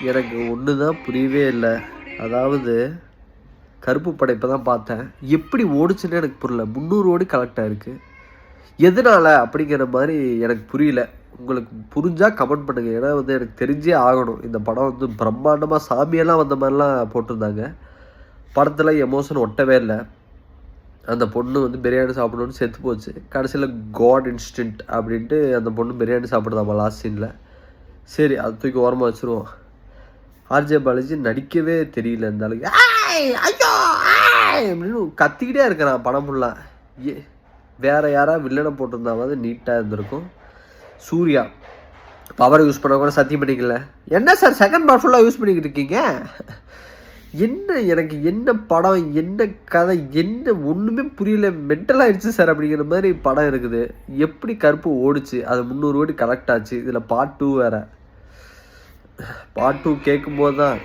எனக்கு ஒன்று தான் புரியவே இல்லை. அதாவது கருப்பு படம் இப்போ தான் பார்த்தேன். எப்படி ஓடுச்சுன்னு எனக்கு புரியல. 300 கோடி கலெக்ட் ஆகிருக்கு. எதனால் அப்படிங்கிற மாதிரி எனக்கு புரியல. உங்களுக்கு புரிஞ்சால் கமெண்ட் பண்ணுங்கள். ஏன்னா வந்து எனக்கு தெரிஞ்சே ஆகணும். இந்த படம் வந்து பிரம்மாண்டமாக சாமியெல்லாம் வந்த மாதிரிலாம் போட்டிருந்தாங்க. படத்தில் எமோஷன் ஒட்டவே இல்லை. அந்த பொண்ணு வந்து பிரியாணி சாப்பிடணுன்னு செத்து போச்சு. கடைசியில் காட் இன்ஸ்டன்ட் அப்படின்ட்டு அந்த பொண்ணு பிரியாணி சாப்பிடுதாம்மா லாஸ்ட் சீனில். சரி, அது தூக்கி ஓரமாக வச்சுருவோம். ஆர்ஜே பாலாஜி நடிக்கவே தெரியல இந்த அளவுக்கு. ஐயோ அப்படின்னு கத்திக்கிட்டே இருக்கிறான் படம் ஃபுல்லாக. வேறு யாராவது வில்லனை போட்டிருந்தாவது நீட்டாக இருந்திருக்கும். சூர்யா பவர் யூஸ் பண்ண கூட சத்தியம் பண்ணிக்கல. என்ன சார் செகண்ட் பார்ட் ஃபுல்லாக யூஸ் பண்ணிக்கிட்டு இருக்கீங்க? எனக்கு என்ன படம், என்ன கதை, என்ன ஒன்றுமே புரியல. மென்டல் ஆகிடுச்சு சார் அப்படிங்கிற மாதிரி படம் இருக்குது. எப்படி கருப்பு ஓடிச்சு, அது 300 கோடி கலெக்ட் ஆச்சு. இதில் பார்ட் 2 வேறு. பார்ட் 2 கேட்கும்போது தான்